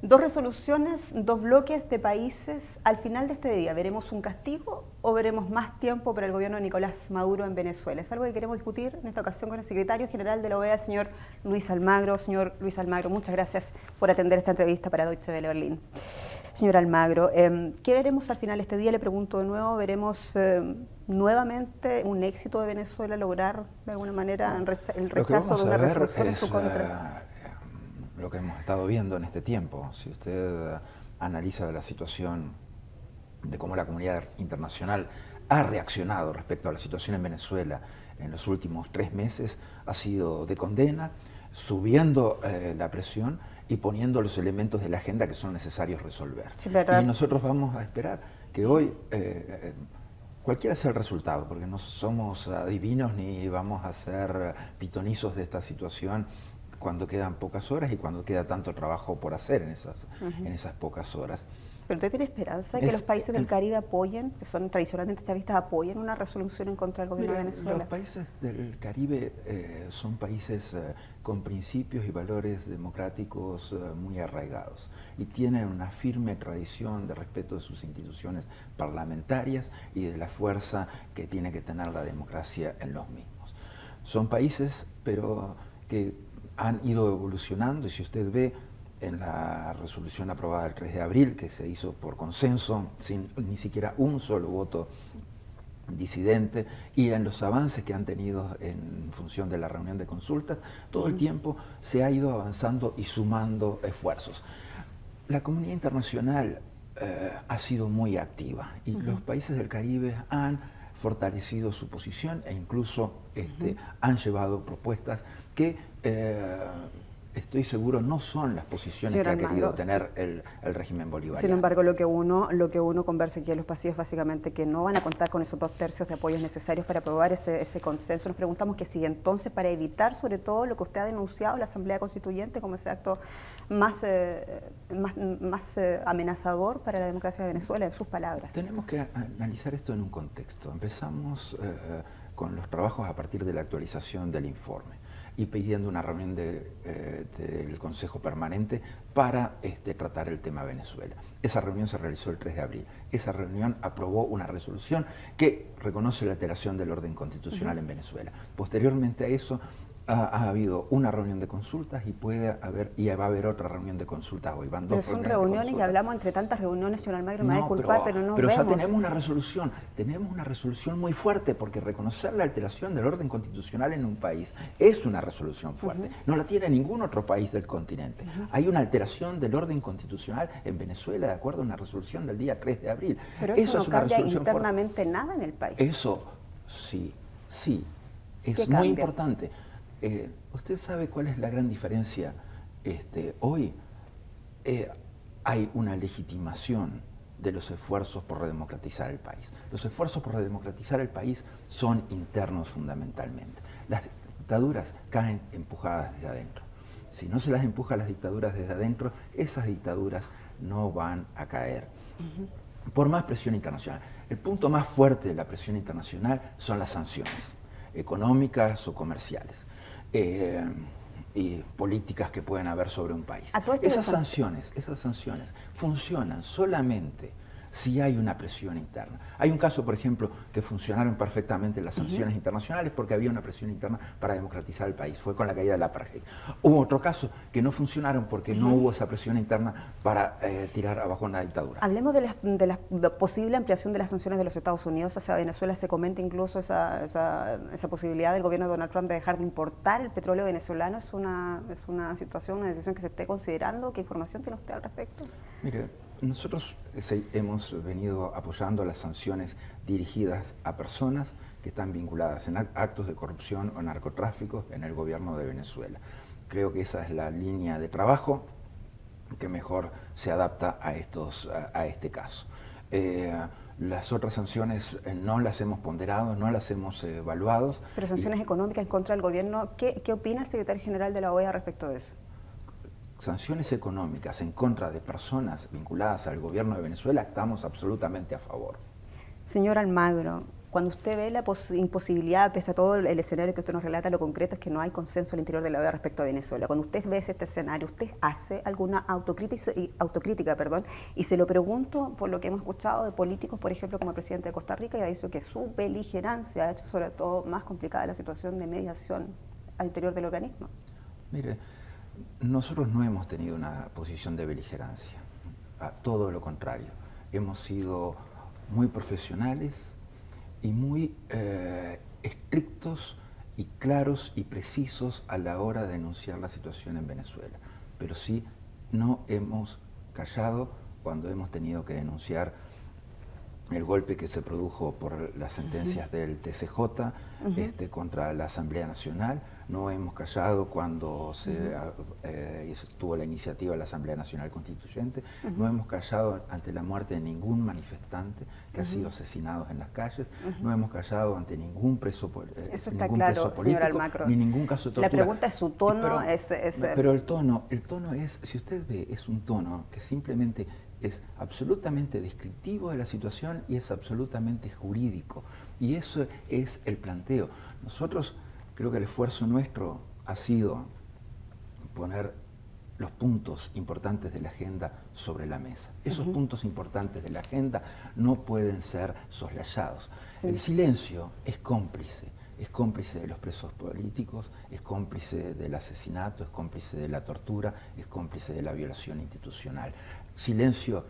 Dos resoluciones, dos bloques de países. Al final de este día, ¿veremos un castigo o veremos más tiempo para el gobierno de Nicolás Maduro en Venezuela? Es algo que queremos discutir en esta ocasión con el secretario general de la OEA, el señor Luis Almagro. Señor Luis Almagro, muchas gracias por atender esta entrevista para Deutsche Welle Berlín. Señor Almagro, ¿qué veremos al final de este día? Le pregunto de nuevo, ¿veremos nuevamente un éxito de Venezuela lograr de alguna manera el rechazo de una resolución en su contra? Lo que hemos estado viendo en este tiempo. Si usted analiza la situación de cómo la comunidad internacional ha reaccionado respecto a la situación en Venezuela en los últimos 3 meses, ha sido de condena, subiendo la presión y poniendo los elementos de la agenda que son necesarios resolver. Sí, y nosotros vamos a esperar que hoy, cualquiera sea el resultado, porque no somos adivinos ni vamos a ser pitonizos de esta situación cuando quedan pocas horas y cuando queda tanto trabajo por hacer en esas pocas horas. ¿Pero usted tiene esperanza de que los países del Caribe apoyen, que son tradicionalmente chavistas, apoyen una resolución en contra del gobierno de Venezuela? Los países del Caribe son países con principios y valores democráticos muy arraigados y tienen una firme tradición de respeto de sus instituciones parlamentarias y de la fuerza que tiene que tener la democracia en los mismos. Son países, pero que han ido evolucionando, y si usted ve en la resolución aprobada el 3 de abril, que se hizo por consenso, sin ni siquiera un solo voto disidente, y en los avances que han tenido en función de la reunión de consultas, todo el tiempo se ha ido avanzando y sumando esfuerzos. La comunidad internacional ha sido muy activa y los países del Caribe han fortalecido su posición e incluso han llevado propuestas que estoy seguro no son las posiciones que ha querido tener el régimen bolivariano. Sin embargo, lo que uno conversa aquí en los pasillos básicamente que no van a contar con esos 2/3 de apoyos necesarios para aprobar ese consenso. Nos preguntamos que si entonces, para evitar sobre todo lo que usted ha denunciado, la Asamblea Constituyente como ese acto más amenazador para la democracia de Venezuela, en sus palabras. Tenemos que analizar esto en un contexto. Empezamos con los trabajos a partir de la actualización del informe y pidiendo una reunión del Consejo Permanente para tratar el tema Venezuela. Esa reunión se realizó el 3 de abril. Esa reunión aprobó una resolución que reconoce la alteración del orden constitucional en Venezuela. Posteriormente a eso, ha habido una reunión de consultas y va a haber otra reunión de consultas hoy. Van 2 pero son reuniones y hablamos entre tantas reuniones, señor Almagro, me va a disculpar, pero no vemos. Ya tenemos una resolución muy fuerte, porque reconocer la alteración del orden constitucional en un país es una resolución fuerte. No la tiene ningún otro país del continente. Hay una alteración del orden constitucional en Venezuela de acuerdo a una resolución del día 3 de abril. Pero eso no cambia internamente nada en el país. Eso sí, es muy importante. ¿Usted sabe cuál es la gran diferencia? Hoy hay una legitimación de los esfuerzos por redemocratizar el país. Los esfuerzos por redemocratizar el país son internos fundamentalmente. Las dictaduras caen empujadas desde adentro. Si no se las empuja las dictaduras desde adentro, esas dictaduras no van a caer. Por más presión internacional. El punto más fuerte de la presión internacional son las sanciones económicas o comerciales. Y políticas que pueden haber sobre un país. Esas sanciones funcionan solamente si hay una presión interna. Hay un caso, por ejemplo, que funcionaron perfectamente las sanciones internacionales porque había una presión interna para democratizar el país. Fue con la caída del apartheid. Hubo otro caso que no funcionaron porque no hubo esa presión interna para tirar abajo una dictadura. Hablemos de la posible ampliación de las sanciones de los Estados Unidos hacia Venezuela. Se comenta incluso esa posibilidad del gobierno de Donald Trump de dejar de importar el petróleo venezolano. ¿Es una situación, una decisión que se esté considerando? ¿Qué información tiene usted al respecto? Mire, nosotros hemos venido apoyando las sanciones dirigidas a personas que están vinculadas en actos de corrupción o narcotráfico en el gobierno de Venezuela. Creo que esa es la línea de trabajo que mejor se adapta a este caso. Las otras sanciones no las hemos ponderado, no las hemos evaluado. Pero sanciones económicas en contra del gobierno, ¿qué opina el secretario general de la OEA respecto de eso? Sanciones económicas en contra de personas vinculadas al gobierno de Venezuela, estamos absolutamente a favor. Señor Almagro, Cuando usted ve la imposibilidad, pese a todo el escenario que usted nos relata, lo concreto es que no hay consenso al interior de la OEA respecto a Venezuela. Cuando usted ve este escenario, ¿usted hace alguna autocrítica, y se lo pregunto por lo que hemos escuchado de políticos, por ejemplo, como el presidente de Costa Rica, y ha dicho que su beligerancia ha hecho sobre todo más complicada la situación de mediación al interior del organismo? Mire, nosotros no hemos tenido una posición de beligerancia, todo lo contrario. Hemos sido muy profesionales y muy estrictos y claros y precisos a la hora de denunciar la situación en Venezuela. Pero sí, no hemos callado cuando hemos tenido que denunciar el golpe que se produjo por las sentencias del TCJ contra la Asamblea Nacional. No hemos callado cuando se tuvo la iniciativa de la Asamblea Nacional Constituyente. No hemos callado ante la muerte de ningún manifestante que ha sido asesinado en las calles. No hemos callado ante ningún preso, Eso está claro, señor Almagro. Ni ningún caso de tortura. La pregunta es su tono. Pero el tono es, si usted ve, es un tono que simplemente es absolutamente descriptivo de la situación y es absolutamente jurídico. Y eso es el planteo. Nosotros, creo que el esfuerzo nuestro ha sido poner los puntos importantes de la agenda sobre la mesa. Esos puntos importantes de la agenda no pueden ser soslayados. Sí. El silencio es cómplice de los presos políticos, es cómplice del asesinato, es cómplice de la tortura, es cómplice de la violación institucional. Silencio,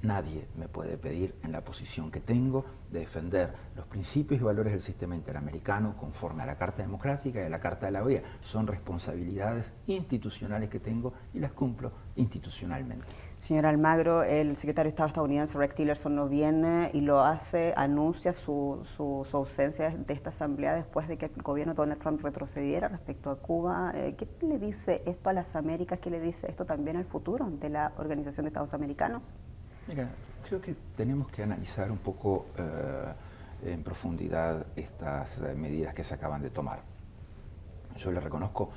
nadie me puede pedir en la posición que tengo de defender los principios y valores del sistema interamericano conforme a la Carta Democrática y a la Carta de la OEA. Son responsabilidades institucionales que tengo y las cumplo institucionalmente. Señor Almagro, el secretario de Estado estadounidense Rex Tillerson no viene y lo hace, anuncia su ausencia de esta asamblea después de que el gobierno de Donald Trump retrocediera respecto a Cuba. ¿Qué le dice esto a las Américas? ¿Qué le dice esto también al futuro de la Organización de Estados Americanos? Mira, creo que tenemos que analizar un poco en profundidad estas medidas que se acaban de tomar. Yo le reconozco,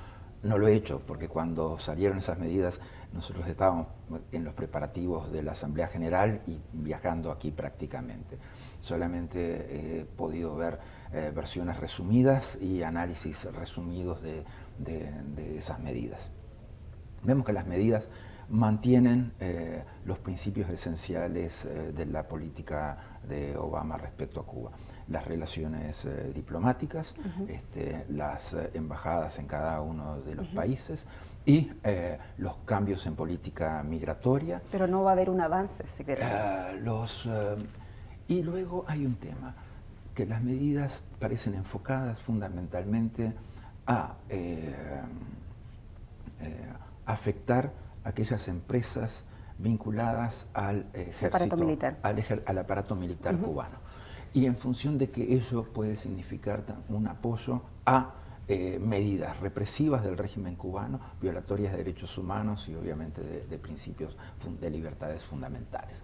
no lo he hecho, porque cuando salieron esas medidas nosotros estábamos en los preparativos de la Asamblea General y viajando aquí prácticamente. Solamente he podido ver versiones resumidas y análisis resumidos de esas medidas. Vemos que las medidas mantienen los principios esenciales de la política de Obama respecto a Cuba. Las relaciones diplomáticas, las embajadas en cada uno de los países y los cambios en política migratoria. Pero no va a haber un avance, secretario. Y luego hay un tema, que las medidas parecen enfocadas fundamentalmente a afectar aquellas empresas vinculadas al ejército, al aparato militar cubano. Y en función de que ello puede significar un apoyo a medidas represivas del régimen cubano, violatorias de derechos humanos y obviamente de principios de libertades fundamentales.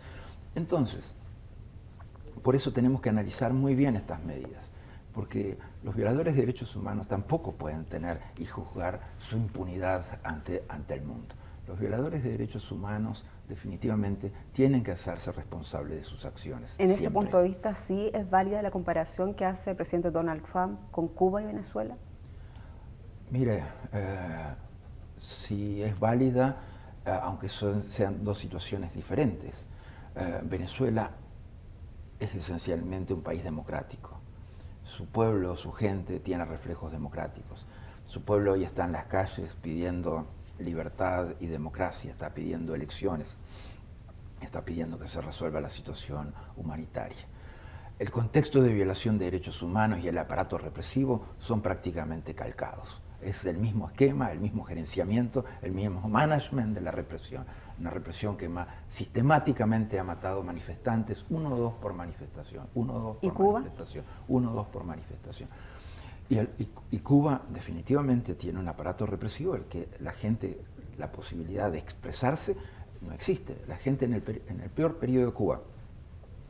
Entonces, por eso tenemos que analizar muy bien estas medidas, porque los violadores de derechos humanos tampoco pueden tener y juzgar su impunidad ante el mundo. Los violadores de derechos humanos definitivamente tienen que hacerse responsables de sus acciones. En ese punto de vista, ¿sí es válida la comparación que hace el presidente Donald Trump con Cuba y Venezuela? Mire, sí es válida, aunque sean dos situaciones diferentes. Venezuela es esencialmente un país democrático. Su pueblo, su gente tiene reflejos democráticos. Su pueblo hoy está en las calles pidiendo libertad y democracia, está pidiendo elecciones, está pidiendo que se resuelva la situación humanitaria. El contexto de violación de derechos humanos y el aparato represivo son prácticamente calcados. Es el mismo esquema, el mismo gerenciamiento, el mismo management de la represión. Una represión que sistemáticamente ha matado manifestantes, 1 o 2 por manifestación, 1 o 2 por manifestación, 1 o 2 por manifestación. Y Cuba definitivamente tiene un aparato represivo, el que la gente, la posibilidad de expresarse no existe. La gente en el peor periodo de Cuba,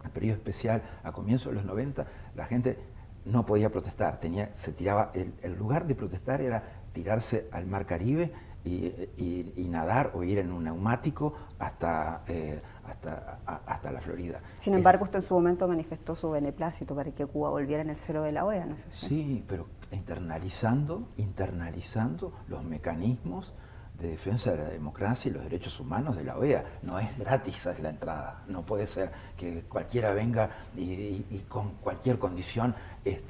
el periodo especial a comienzos de los 90, la gente no podía protestar, el lugar de protestar era tirarse al Mar Caribe y nadar o ir en un neumático hasta la Florida. Sin embargo, usted en su momento manifestó su beneplácito para que Cuba volviera en el seno de la OEA, ¿no es así? Sí, pero internalizando los mecanismos de defensa de la democracia y los derechos humanos de la OEA. No es gratis esa es la entrada. No puede ser que cualquiera venga y con cualquier condición es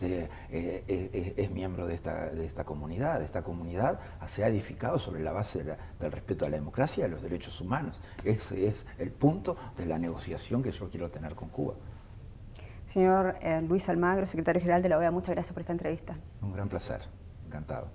miembro de esta comunidad. Esta comunidad se ha edificado sobre la base del respeto a la democracia y a los derechos humanos. Ese es el punto de la negociación que yo quiero tener con Cuba. Señor Luis Almagro, secretario general de la OEA, muchas gracias por esta entrevista. Un gran placer, encantado.